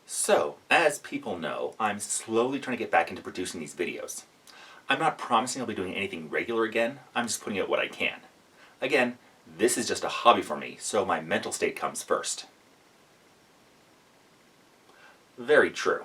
So, as people know, I'm slowly trying to get back into producing these videos. I'm not promising I'll be doing anything regular again, I'm just putting out what I can. Again, this is just a hobby for me, so my mental state comes first. Very true.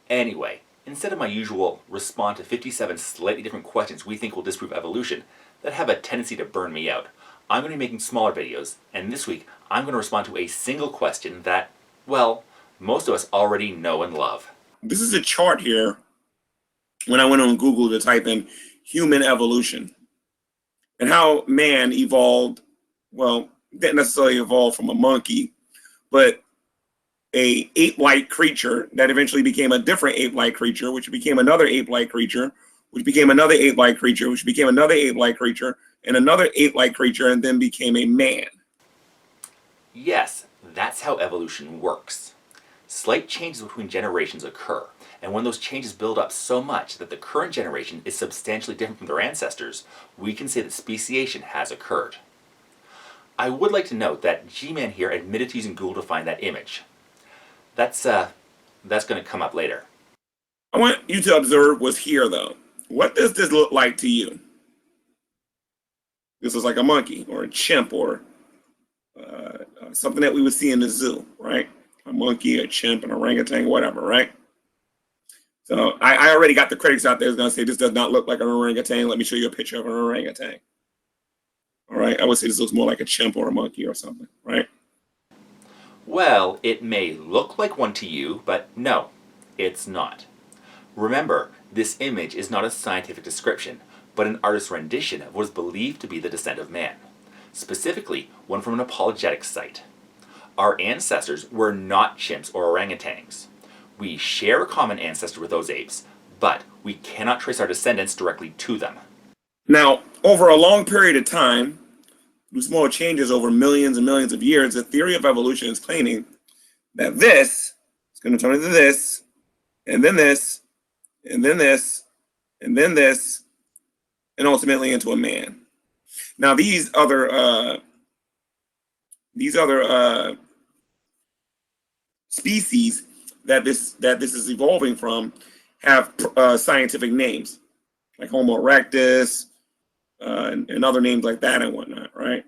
Anyway, instead of my usual respond to 57 slightly different questions we think will disprove evolution that have a tendency to burn me out, I'm going to be making smaller videos, and this week I'm going to respond to a single question that, well, most of us already know and love. This is a chart here when I went on Google to type in human evolution and how man evolved, well, didn't necessarily evolve from a monkey, but a ape-like creature that eventually became a different ape-like creature, which became another ape-like creature, which became another ape-like creature, which became another ape-like creature, and another ape-like creature, and then became a man. Yes, that's how evolution works. Slight changes between generations occur, and when those changes build up so much that the current generation is substantially different from their ancestors, we can say that speciation has occurred. I would like to note that Gman here admitted to using Google to find that image. That's going to come up later. I want you to observe what's here, though. What does this look like to you? This is like a monkey or a chimp or something that we would see in the zoo, right? A monkey, a chimp, an orangutan, whatever, right? So I already got the critics out there who's going to say this does not look like an orangutan. Let me show you a picture of an orangutan. All right, I would say this looks more like a chimp or a monkey or something, right? Well, it may look like one to you, but no, it's not. Remember, this image is not a scientific description, but an artist's rendition of what is believed to be the descent of man, specifically one from an apologetics site. Our ancestors were not chimps or orangutans. We share a common ancestor with those apes, but we cannot trace our descendants directly to them. Now, over a long period of time, through small changes over millions and millions of years, the theory of evolution is claiming that this is going to turn into this, and then this, and then this, and then this, and ultimately into a man. Now, these other species that this is evolving from have scientific names, like Homo erectus, and other names like that and whatnot, right?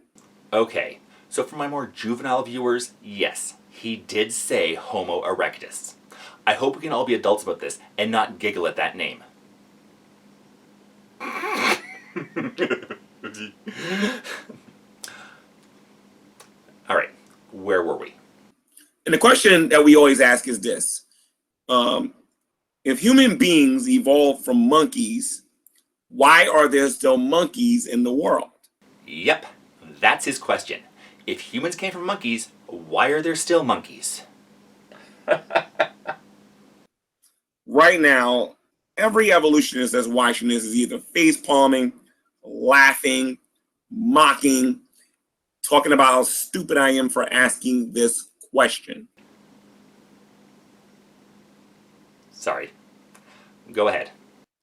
Okay, so for my more juvenile viewers, yes, he did say Homo erectus. I hope we can all be adults about this and not giggle at that name. Alright, where were we? And the question that we always ask is this. If human beings evolved from monkeys, why are there still monkeys in the world? Yep, that's his question. If humans came from monkeys, why are there still monkeys? Right now, every evolutionist that's watching this is either face-palming, laughing, mocking, talking about how stupid I am for asking this question. Sorry. Go ahead.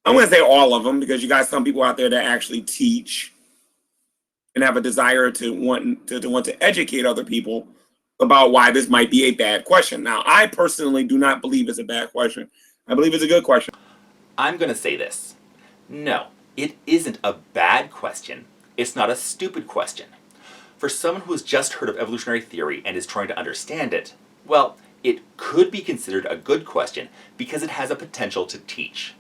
I'm going to say all of them because you got some people out there that actually teach and have a desire to want to educate other people about why this might be a bad question. Now, I personally do not believe it's a bad question. I believe it's a good question. I'm going to say this. No, it isn't a bad question. It's not a stupid question. For someone who has just heard of evolutionary theory and is trying to understand it, well, it could be considered a good question because it has a potential to teach.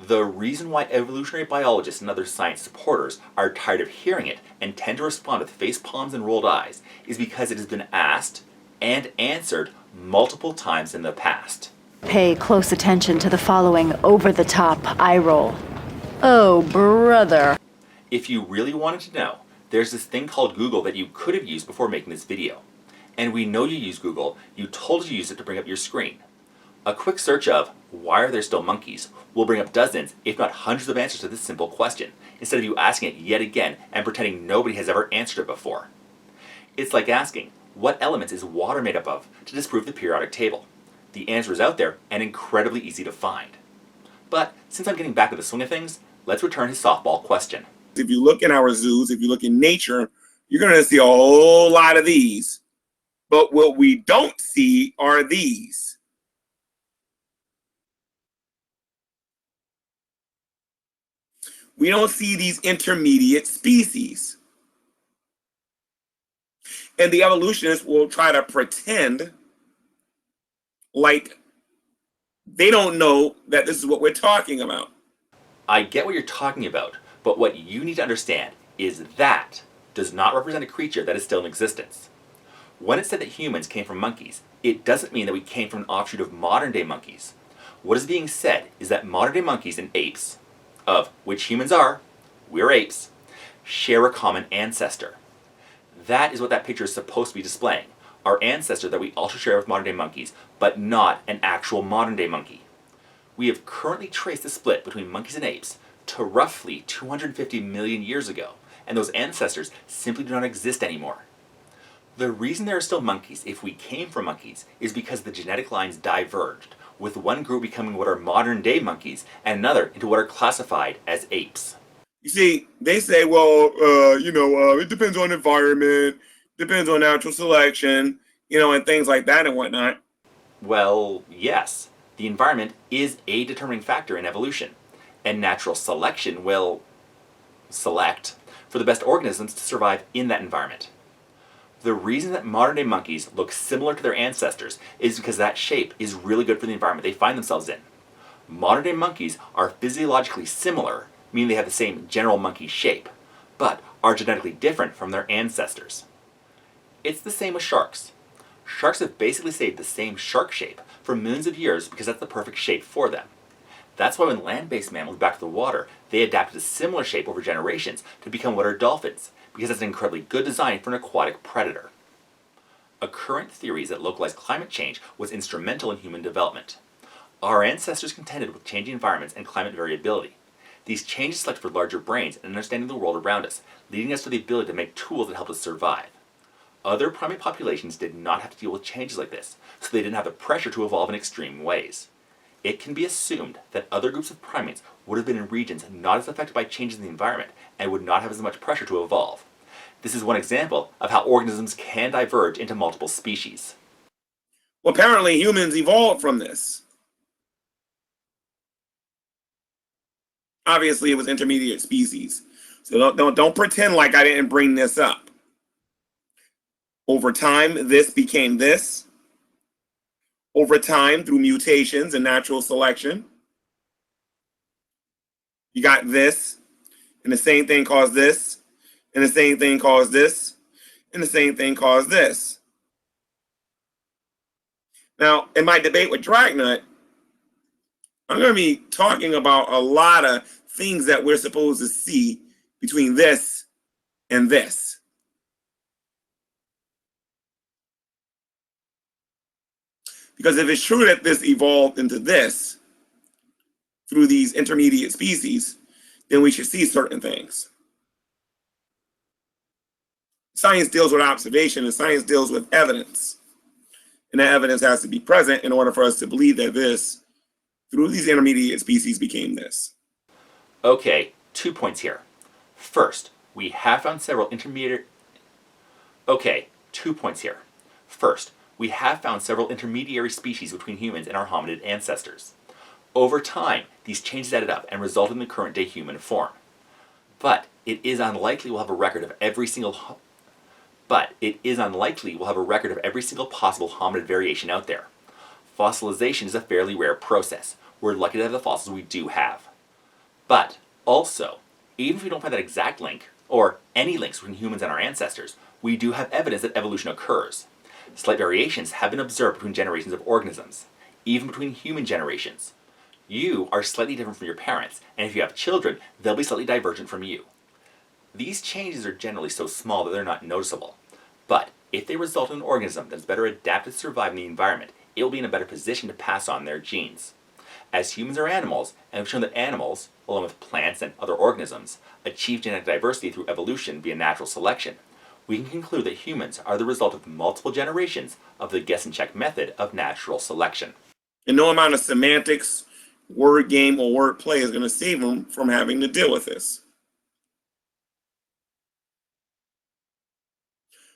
The reason why evolutionary biologists and other science supporters are tired of hearing it and tend to respond with face palms and rolled eyes is because it has been asked and answered multiple times in the past. Pay close attention to the following over-the-top eye roll. Oh, brother. If you really wanted to know, there's this thing called Google that you could have used before making this video. And we know you use Google, you told us to use it to bring up your screen. A quick search of, why are there still monkeys, will bring up dozens, if not hundreds of answers to this simple question, instead of you asking it yet again and pretending nobody has ever answered it before. It's like asking, what elements is water made up of to disprove the periodic table? The answer is out there and incredibly easy to find. But since I'm getting back to the swing of things, let's return his softball question. If you look in our zoos, if you look in nature, you're going to see a whole lot of these. But what we don't see are these. We don't see these intermediate species. And the evolutionists will try to pretend like they don't know that this is what we're talking about. I get what you're talking about, but what you need to understand is that does not represent a creature that is still in existence. When it's said that humans came from monkeys, it doesn't mean that we came from an offshoot of modern-day monkeys. What is being said is that modern-day monkeys and apes, of which humans are, we're apes, share a common ancestor. That is what that picture is supposed to be displaying, our ancestor that we also share with modern-day monkeys, but not an actual modern-day monkey. We have currently traced the split between monkeys and apes to roughly 250 million years ago, and those ancestors simply do not exist anymore. The reason there are still monkeys if we came from monkeys is because the genetic lines diverged, with one group becoming what are modern-day monkeys and another into what are classified as apes. You see, they say, well, it depends on environment, depends on natural selection, and things like that and whatnot. Well, yes, the environment is a determining factor in evolution, and natural selection will select for the best organisms to survive in that environment. The reason that modern-day monkeys look similar to their ancestors is because that shape is really good for the environment they find themselves in. Modern-day monkeys are physiologically similar, meaning they have the same general monkey shape, but are genetically different from their ancestors. It's the same with sharks. Sharks have basically stayed the same shark shape for millions of years because that's the perfect shape for them. That's why when land-based mammals back to the water, they adapted a similar shape over generations to become what are dolphins, because it's an incredibly good design for an aquatic predator. A current theory is that localized climate change was instrumental in human development. Our ancestors contended with changing environments and climate variability. These changes selected for larger brains and understanding the world around us, leading us to the ability to make tools that help us survive. Other primate populations did not have to deal with changes like this, so they didn't have the pressure to evolve in extreme ways. It can be assumed that other groups of primates would have been in regions not as affected by changes in the environment and would not have as much pressure to evolve. This is one example of how organisms can diverge into multiple species. Well, apparently humans evolved from this. Obviously, it was intermediate species. So don't pretend like I didn't bring this up. Over time, this became this. Over time, through mutations and natural selection, you got this, and the same thing caused this, and the same thing caused this, and the same thing caused this. Now, in my debate with Dragnut, I'm going to be talking about a lot of things that we're supposed to see between this and this. Because if it's true that this evolved into this through these intermediate species, then we should see certain things. Science deals with observation and science deals with evidence. And that evidence has to be present in order for us to believe that this, through these intermediate species, became this. Okay, 2 points here. First, we have found several intermediary species between humans and our hominid ancestors. Over time, these changes added up and resulted in the current day human form. But it is unlikely we'll have a record of every single possible hominid variation out there. Fossilization is a fairly rare process. We're lucky to have the fossils we do have. But also, even if we don't find that exact link, or any links between humans and our ancestors, we do have evidence that evolution occurs. Slight variations have been observed between generations of organisms, even between human generations. You are slightly different from your parents, and if you have children, they'll be slightly divergent from you. These changes are generally so small that they're not noticeable. But if they result in an organism that is better adapted to survive in the environment, it will be in a better position to pass on their genes. As humans are animals, and we've shown that animals, along with plants and other organisms, achieve genetic diversity through evolution via natural selection, we can conclude that humans are the result of multiple generations of the guess and check method of natural selection. And no amount of semantics, word game, or word play is going to save them from having to deal with this.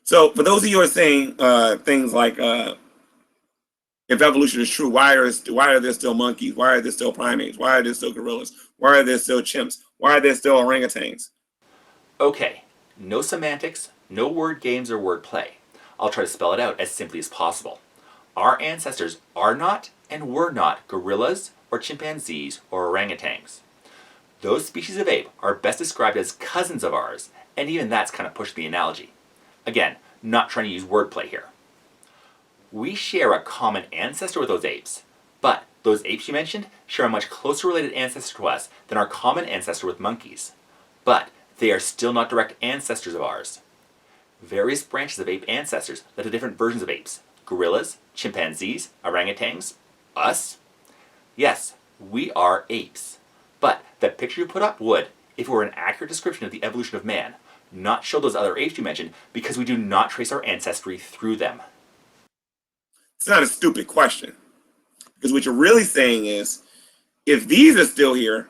So for those of you who are saying things like, if evolution is true, why are there still monkeys? Why are there still primates? Why are there still gorillas? Why are there still chimps? Why are there still orangutans? Okay, no semantics, no word games or word play. I'll try to spell it out as simply as possible. Our ancestors are not and were not gorillas or chimpanzees or orangutans. Those species of ape are best described as cousins of ours, and even that's kind of pushing the analogy. Again, not trying to use wordplay here. We share a common ancestor with those apes, but those apes you mentioned share a much closer related ancestor to us than our common ancestor with monkeys. But they are still not direct ancestors of ours. Various branches of ape ancestors led to different versions of apes. Gorillas, chimpanzees, orangutans, us. Yes, we are apes. But that picture you put up would, if it were an accurate description of the evolution of man, not show those other apes you mentioned because we do not trace our ancestry through them. It's not a stupid question. Because what you're really saying is, if these are still here,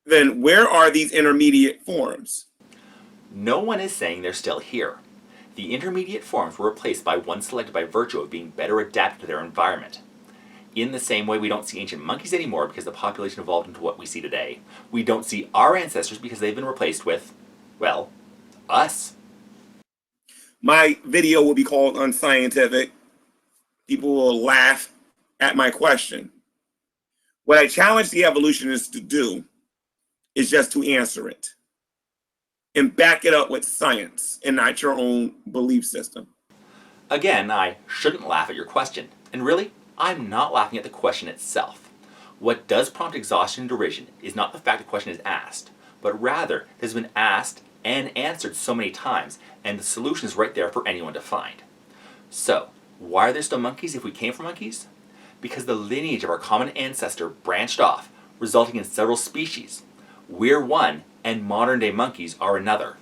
then where are these intermediate forms? No one is saying they're still here. The intermediate forms were replaced by ones selected by virtue of being better adapted to their environment. In the same way we don't see ancient monkeys anymore because the population evolved into what we see today, we don't see our ancestors because they've been replaced with, well, us. My video will be called unscientific. People will laugh at my question. What I challenge the evolutionists to do is just to answer it and back it up with science and not your own belief system. Again, I shouldn't laugh at your question. And really, I'm not laughing at the question itself. What does prompt exhaustion and derision is not the fact the question is asked, but rather it has been asked and answered so many times, and the solution is right there for anyone to find. So, why are there still monkeys if we came from monkeys? Because the lineage of our common ancestor branched off, resulting in several species. We're one, and modern-day monkeys are another.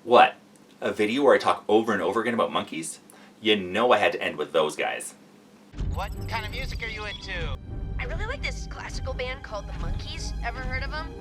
What? A video where I talk over and over again about monkeys? You know I had to end with those guys. What kind of music are you into? I really like this classical band called the Monkees. Ever heard of them?